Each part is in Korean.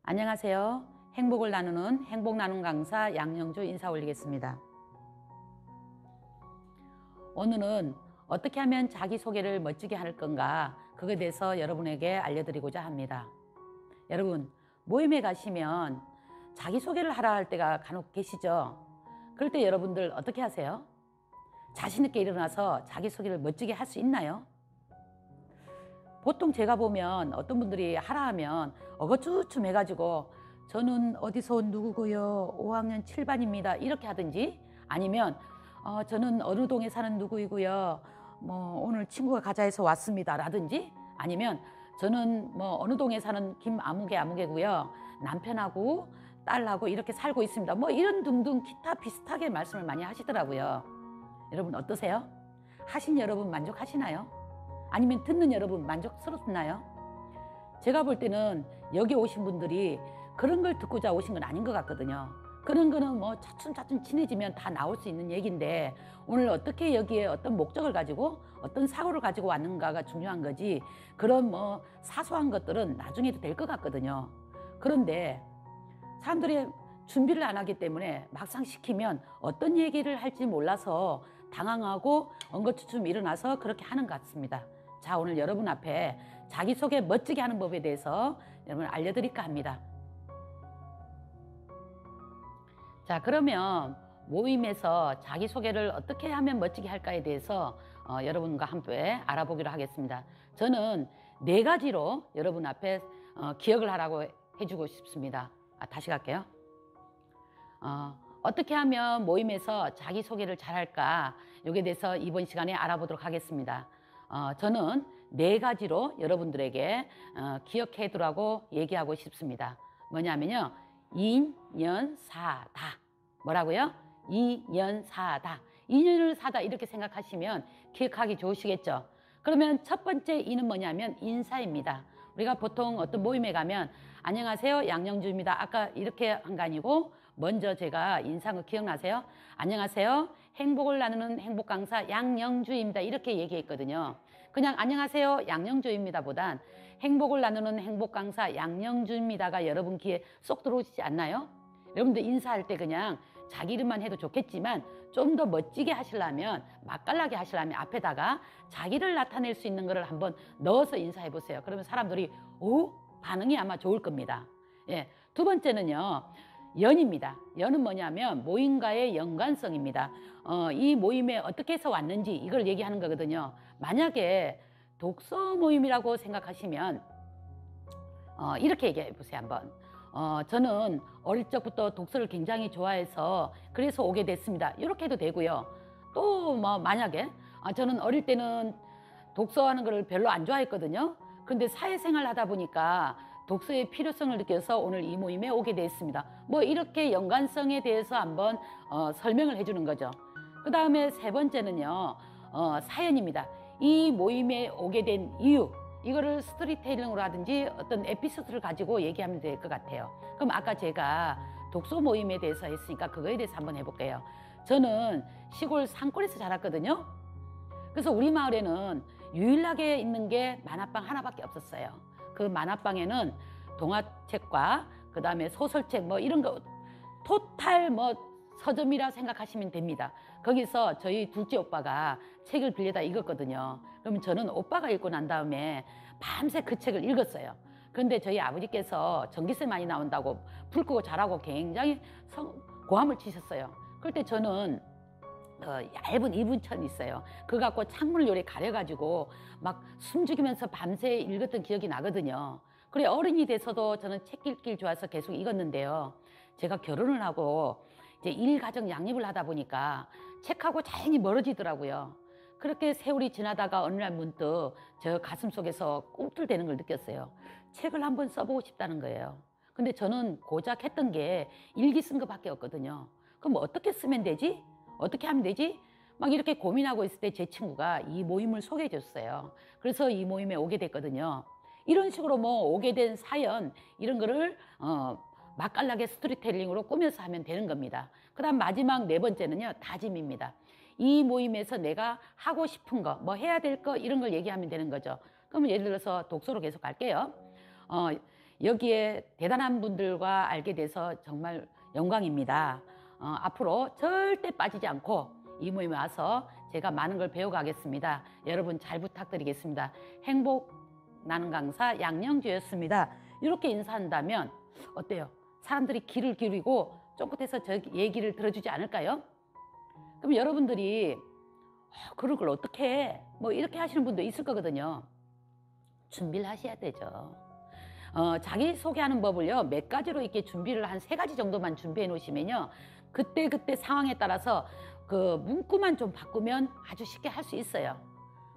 안녕하세요. 행복을 나누는 행복 나눔 강사 양영주 인사 올리겠습니다. 오늘은 어떻게 하면 자기소개를 멋지게 할 건가, 그거에 대해서 여러분에게 알려드리고자 합니다. 여러분, 모임에 가시면 자기소개를 하라 할 때가 간혹 계시죠? 그럴 때 여러분들 어떻게 하세요? 자신 있게 일어나서 자기소개를 멋지게 할 수 있나요? 보통 제가 보면 어떤 분들이 하라 하면 어거쭈춤 해가지고 저는 어디서 온 누구고요, 5학년 7반입니다 이렇게 하든지, 아니면 저는 어느 동에 사는 누구이고요, 오늘 친구가 가자 해서 왔습니다 라든지, 아니면 저는 어느 동에 사는 김아무개 아무개고요, 남편하고 딸하고 이렇게 살고 있습니다, 이런 등등 기타 비슷하게 말씀을 많이 하시더라고요. 여러분 어떠세요? 하신 여러분 만족하시나요? 아니면 듣는 여러분 만족스럽나요? 제가 볼 때는 여기 오신 분들이 그런 걸 듣고자 오신 건 아닌 것 같거든요. 그런 거는 차츰차츰 친해지면 다 나올 수 있는 얘기인데, 오늘 어떻게 여기에 어떤 목적을 가지고 어떤 사고를 가지고 왔는가가 중요한 거지, 그런 사소한 것들은 나중에도 될 것 같거든요. 그런데 사람들이 준비를 안 하기 때문에 막상 시키면 어떤 얘기를 할지 몰라서 당황하고 엉거추춤 일어나서 그렇게 하는 것 같습니다. 자, 오늘 여러분 앞에 자기소개 멋지게 하는 법에 대해서 여러분 알려드릴까 합니다. 자, 그러면 모임에서 자기소개를 어떻게 하면 멋지게 할까에 대해서 여러분과 함께 알아보기로 하겠습니다. 저는 4가지로 여러분 앞에 기억을 하라고 해주고 싶습니다. 다시 갈게요. 어떻게 하면 모임에서 자기소개를 잘할까, 여기에 대해서 이번 시간에 알아보도록 하겠습니다. 저는 4가지로 여러분들에게 기억해 두라고 얘기하고 싶습니다. 뭐냐면요, 인연사다. 뭐라고요? 인연사다. 인연을 사다 이렇게 생각하시면 기억하기 좋으시겠죠. 그러면 첫 번째 인은 뭐냐면 인사입니다. 우리가 보통 어떤 모임에 가면 안녕하세요 양영주입니다 아까 이렇게 한 거 아니고, 먼저 제가 인사한 거 기억나세요? 안녕하세요, 행복을 나누는 행복강사 양영주입니다 이렇게 얘기했거든요. 그냥 안녕하세요 양영주입니다 보단 행복을 나누는 행복강사 양영주입니다가 여러분 귀에 쏙 들어오시지 않나요? 여러분들 인사할 때 그냥 자기 이름만 해도 좋겠지만 좀 더 멋지게 하시려면, 맛깔나게 하시려면 앞에다가 자기를 나타낼 수 있는 거를 한번 넣어서 인사해 보세요. 그러면 사람들이 오? 반응이 아마 좋을 겁니다. 예, 두 번째는요, 연입니다. 연은 뭐냐면 모임과의 연관성입니다. 이 모임에 어떻게 해서 왔는지 이걸 얘기하는 거거든요. 만약에 독서 모임이라고 생각하시면 이렇게 얘기해 보세요 한번. 저는 어릴 적부터 독서를 굉장히 좋아해서 그래서 오게 됐습니다 이렇게 해도 되고요. 또 만약에 저는 어릴 때는 독서하는 거를 별로 안 좋아했거든요. 그런데 사회생활 하다 보니까 독서의 필요성을 느껴서 오늘 이 모임에 오게 됐습니다. 이렇게 연관성에 대해서 한번 설명을 해주는 거죠. 그 다음에 세 번째는요, 사연입니다. 이 모임에 오게 된 이유, 이거를 스토리텔링으로 하든지 어떤 에피소드를 가지고 얘기하면 될 것 같아요. 그럼 아까 제가 독서 모임에 대해서 했으니까 그거에 대해서 한번 해볼게요. 저는 시골 산골에서 자랐거든요. 그래서 우리 마을에는 유일하게 있는 게 만화방 하나밖에 없었어요. 그 만화방에는 동화책과 그 다음에 소설책 이런 거 토탈 서점이라 생각하시면 됩니다. 거기서 저희 둘째 오빠가 책을 빌려다 읽었거든요. 그러면 저는 오빠가 읽고 난 다음에 밤새 그 책을 읽었어요. 그런데 저희 아버지께서 전기세 많이 나온다고 불 끄고 자라고 굉장히 고함을 치셨어요. 그럴 때 저는 얇은 이분천이 있어요. 그거 갖고 창문을 요래 가려가지고 막 숨죽이면서 밤새 읽었던 기억이 나거든요. 그래, 어른이 돼서도 저는 책 읽기를 좋아해서 계속 읽었는데요. 제가 결혼을 하고 이제 일가정 양립을 하다 보니까 책하고 자연히 멀어지더라고요. 그렇게 세월이 지나다가 어느 날 문득 저 가슴 속에서 꿈틀대는 걸 느꼈어요. 책을 한번 써보고 싶다는 거예요. 근데 저는 고작 했던 게 일기 쓴 것밖에 없거든요. 그럼 어떻게 쓰면 되지? 어떻게 하면 되지? 막 이렇게 고민하고 있을 때 제 친구가 이 모임을 소개해 줬어요. 그래서 이 모임에 오게 됐거든요. 이런 식으로 오게 된 사연, 이런 거를 맛깔나게 스토리텔링으로 꾸며서 하면 되는 겁니다. 그 다음 마지막 4번째는요, 다짐입니다. 이 모임에서 내가 하고 싶은 거, 해야 될 거, 이런 걸 얘기하면 되는 거죠. 그러면 예를 들어서 독서로 계속 갈게요. 여기에 대단한 분들과 알게 돼서 정말 영광입니다. 앞으로 절대 빠지지 않고 이 모임에 와서 제가 많은 걸 배워가겠습니다. 여러분 잘 부탁드리겠습니다. 행복 나는 강사 양영주였습니다. 이렇게 인사한다면 어때요? 사람들이 귀를 기울이고 쫑긋해서 저 얘기를 들어주지 않을까요? 그럼 여러분들이 그럴 걸 어떻게 해? 뭐 이렇게 하시는 분도 있을 거거든요. 준비를 하셔야 되죠. 자기소개하는 법을요, 몇 가지로 이렇게 준비를 한 3가지 정도만 준비해 놓으시면요, 그때 상황에 따라서 그 문구만 좀 바꾸면 아주 쉽게 할 수 있어요.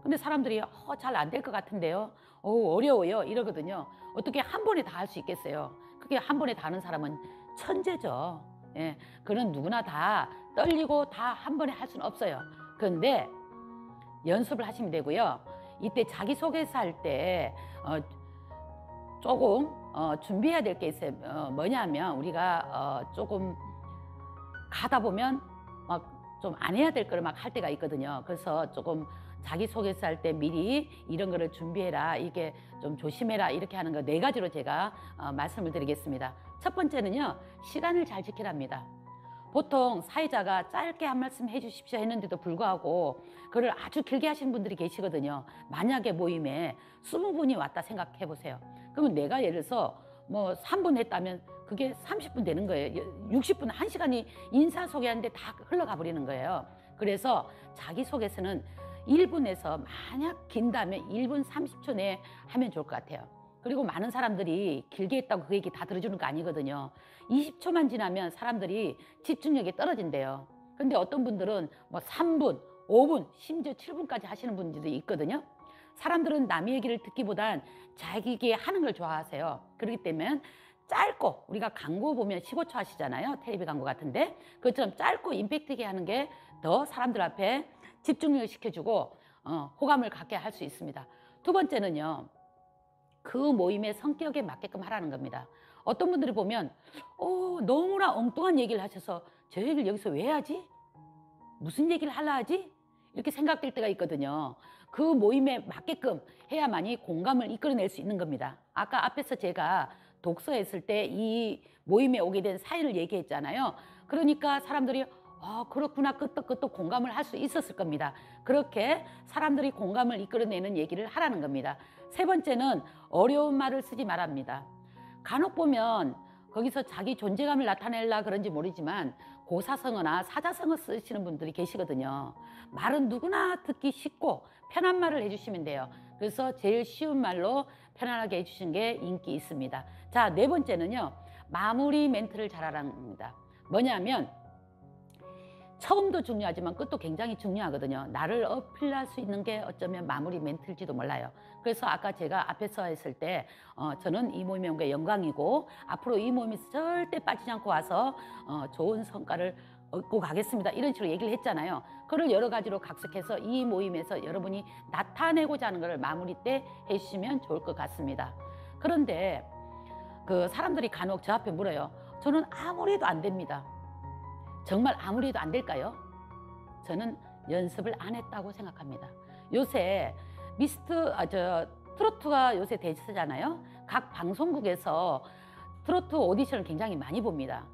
근데 사람들이 잘 안 될 것 같은데요, 어려워요 이러거든요. 어떻게 한 번에 다 할 수 있겠어요? 그게 한 번에 다 하는 사람은 천재죠. 예, 그런 누구나 다 떨리고 다 한 번에 할 수는 없어요. 그런데 연습을 하시면 되고요. 이때 자기소개서 할 때 조금 준비해야 될 게 있어요. 뭐냐면 우리가 조금 가다 보면 막 좀 안 해야 될 거를 막 할 때가 있거든요. 그래서 조금 자기소개서 할 때 미리 이런 거를 준비해라, 이게 좀 조심해라, 이렇게 하는 거 4가지로 제가 말씀을 드리겠습니다. 첫 번째는요, 시간을 잘 지키랍니다. 보통 사회자가 짧게 한 말씀 해주십시오 했는데도 불구하고 그걸 아주 길게 하시는 분들이 계시거든요. 만약에 모임에 20분이 왔다 생각해 보세요. 그러면 내가 예를 들어서 뭐 3분 했다면 그게 30분 되는 거예요. 60분, 1시간이 인사 소개하는데 다 흘러가 버리는 거예요. 그래서 자기소개서는 1분에서 만약 긴다면 1분 30초 내에 하면 좋을 것 같아요. 그리고 많은 사람들이 길게 했다고 그 얘기 다 들어주는 거 아니거든요. 20초만 지나면 사람들이 집중력이 떨어진대요. 근데 어떤 분들은 뭐 3분, 5분, 심지어 7분까지 하시는 분들도 있거든요. 사람들은 남의 얘기를 듣기보단 자기에게 하는 걸 좋아하세요. 그렇기 때문에 짧고, 우리가 광고 보면 15초 하시잖아요. 텔레비 광고 같은데. 그것처럼 짧고 임팩트 있게 하는 게 더 사람들 앞에 집중력을 시켜주고 호감을 갖게 할 수 있습니다. 두 번째는요, 그 모임의 성격에 맞게끔 하라는 겁니다. 어떤 분들이 보면 너무나 엉뚱한 얘기를 하셔서 저 얘기를 여기서 왜 하지? 무슨 얘기를 하려 하지? 이렇게 생각될 때가 있거든요. 그 모임에 맞게끔 해야만이 공감을 이끌어낼 수 있는 겁니다. 아까 앞에서 제가 독서했을 때 이 모임에 오게 된 사연을 얘기했잖아요. 그러니까 사람들이 그렇구나, 끄떡끄떡 공감을 할 수 있었을 겁니다. 그렇게 사람들이 공감을 이끌어내는 얘기를 하라는 겁니다. 세 번째는 어려운 말을 쓰지 말랍니다. 간혹 보면 거기서 자기 존재감을 나타내려 그런지 모르지만 고사성어나 사자성어 쓰시는 분들이 계시거든요. 말은 누구나 듣기 쉽고 편한 말을 해주시면 돼요. 그래서 제일 쉬운 말로 편안하게 해주신 게 인기 있습니다. 자, 4번째는요, 마무리 멘트를 잘하라는 겁니다. 뭐냐면 처음도 중요하지만 끝도 굉장히 중요하거든요. 나를 어필할 수 있는 게 어쩌면 마무리 멘트일지도 몰라요. 그래서 아까 제가 앞에서 했을 때 저는 이 모임에 온 게 영광이고 앞으로 이 모임에서 절대 빠지지 않고 와서 좋은 성과를 얻고 가겠습니다, 이런 식으로 얘기를 했잖아요. 그걸 여러 가지로 각색해서 이 모임에서 여러분이 나타내고자 하는 것을 마무리 때 해주시면 좋을 것 같습니다. 그런데 그 사람들이 간혹 저 앞에 물어요. 저는 아무리 해도 안 됩니다. 정말 아무리 해도 안 될까요? 저는 연습을 안 했다고 생각합니다. 요새 트로트가 요새 대세잖아요. 각 방송국에서 트로트 오디션을 굉장히 많이 봅니다.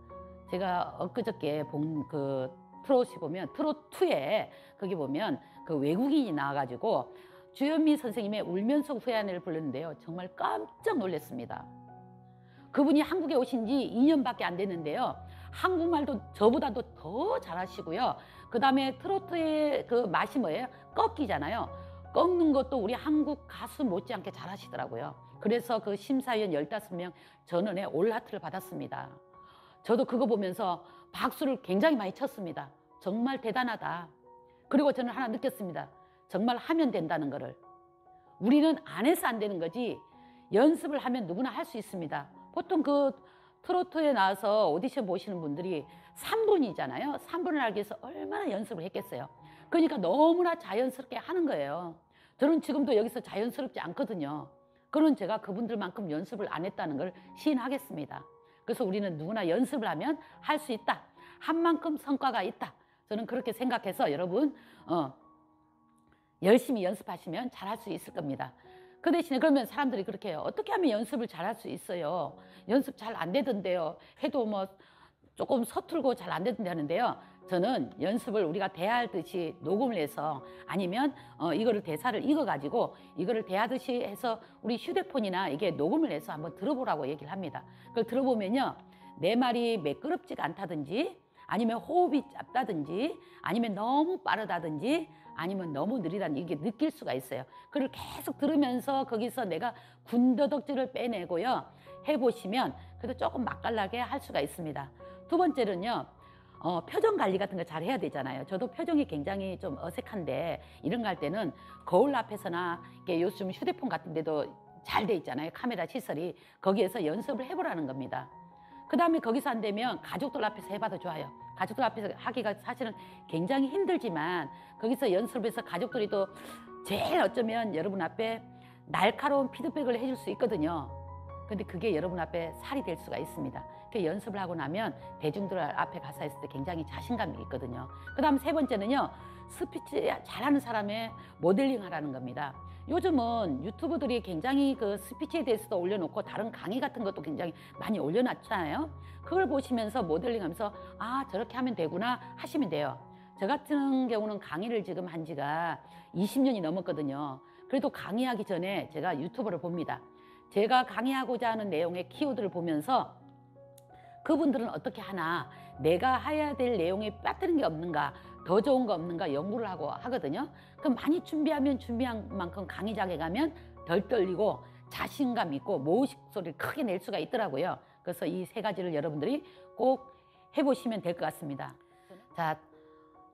제가 엊그저께 본 그 트롯이 보면 트롯2에 거기 보면 그 외국인이 나와가지고 주현미 선생님의 울면서 후회하네를 불렀는데요. 정말 깜짝 놀랐습니다. 그분이 한국에 오신 지 2년밖에 안 됐는데요. 한국말도 저보다도 더 잘하시고요. 그 다음에 트로트의 그 맛이 뭐예요? 꺾이잖아요. 꺾는 것도 우리 한국 가수 못지않게 잘하시더라고요. 그래서 그 심사위원 15명 전원의 올하트를 받았습니다. 저도 그거 보면서 박수를 굉장히 많이 쳤습니다. 정말 대단하다. 그리고 저는 하나 느꼈습니다. 정말 하면 된다는 거를. 우리는 안 해서 안 되는 거지 연습을 하면 누구나 할 수 있습니다. 보통 그 트로트에 나와서 오디션 보시는 분들이 3분이잖아요. 3분을 하기 위해서 얼마나 연습을 했겠어요. 그러니까 너무나 자연스럽게 하는 거예요. 저는 지금도 여기서 자연스럽지 않거든요. 그런 제가 그분들만큼 연습을 안 했다는 걸 시인하겠습니다. 그래서 우리는 누구나 연습을 하면 할 수 있다. 한 만큼 성과가 있다. 저는 그렇게 생각해서 여러분 열심히 연습하시면 잘할 수 있을 겁니다. 그 대신에 그러면 사람들이 그렇게 해요. 어떻게 하면 연습을 잘할 수 있어요? 연습 잘 안 되던데요. 해도 뭐 조금 서툴고 잘 안 되던데 하는데요. 저는 연습을 우리가 대하듯이 녹음을 해서 아니면 이거를 대사를 읽어가지고 이거를 대하듯이 해서 우리 휴대폰이나 이게 녹음을 해서 한번 들어보라고 얘기를 합니다. 그걸 들어보면요. 내 말이 매끄럽지가 않다든지 아니면 호흡이 짧다든지 아니면 너무 빠르다든지 아니면 너무 느리다든지 이게 느낄 수가 있어요. 그걸 계속 들으면서 거기서 내가 군더더기를 빼내고요. 해보시면 그래도 조금 맛깔나게 할 수가 있습니다. 두 번째는요. 표정 관리 같은 거 잘 해야 되잖아요. 저도 표정이 굉장히 좀 어색한데 이런 거 할 때는 거울 앞에서나 이게 요즘 휴대폰 같은 데도 잘 돼 있잖아요. 카메라 시설이. 거기에서 연습을 해보라는 겁니다. 그 다음에 거기서 안 되면 가족들 앞에서 해봐도 좋아요. 가족들 앞에서 하기가 사실은 굉장히 힘들지만 거기서 연습해서 가족들이 또 제일 어쩌면 여러분 앞에 날카로운 피드백을 해줄 수 있거든요. 근데 그게 여러분 앞에 살이 될 수가 있습니다. 그 연습을 하고 나면 대중들 앞에 가서 했을 때 굉장히 자신감이 있거든요. 그 다음 세 번째는요. 스피치 잘하는 사람의 모델링 하라는 겁니다. 요즘은 유튜버들이 굉장히 그 스피치에 대해서도 올려놓고 다른 강의 같은 것도 굉장히 많이 올려놨잖아요. 그걸 보시면서 모델링 하면서 아 저렇게 하면 되구나 하시면 돼요. 저 같은 경우는 강의를 지금 한 지가 20년이 넘었거든요. 그래도 강의하기 전에 제가 유튜버를 봅니다. 제가 강의하고자 하는 내용의 키워드를 보면서 그분들은 어떻게 하나 내가 해야 될 내용에 빠뜨린 게 없는가 더 좋은 거 없는가 연구를 하고 하거든요. 그럼 많이 준비하면 준비한 만큼 강의장에 가면 덜 떨리고 자신감 있고 모의식 소리를 크게 낼 수가 있더라고요. 그래서 이 세 가지를 여러분들이 꼭 해보시면 될 것 같습니다. 자,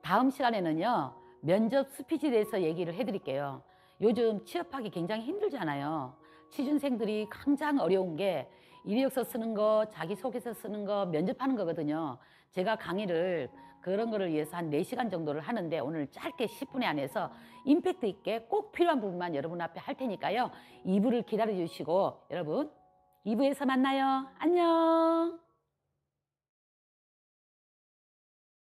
다음 시간에는요. 면접 스피치에 대해서 얘기를 해드릴게요. 요즘 취업하기 굉장히 힘들잖아요. 취준생들이 가장 어려운 게 이력서 쓰는 거, 자기소개서 쓰는 거, 면접하는 거거든요. 제가 강의를 그런 거를 위해서 한 4시간 정도를 하는데 오늘 짧게 10분에 안에서 임팩트 있게 꼭 필요한 부분만 여러분 앞에 할 테니까요. 2부를 기다려 주시고 여러분 2부에서 만나요. 안녕.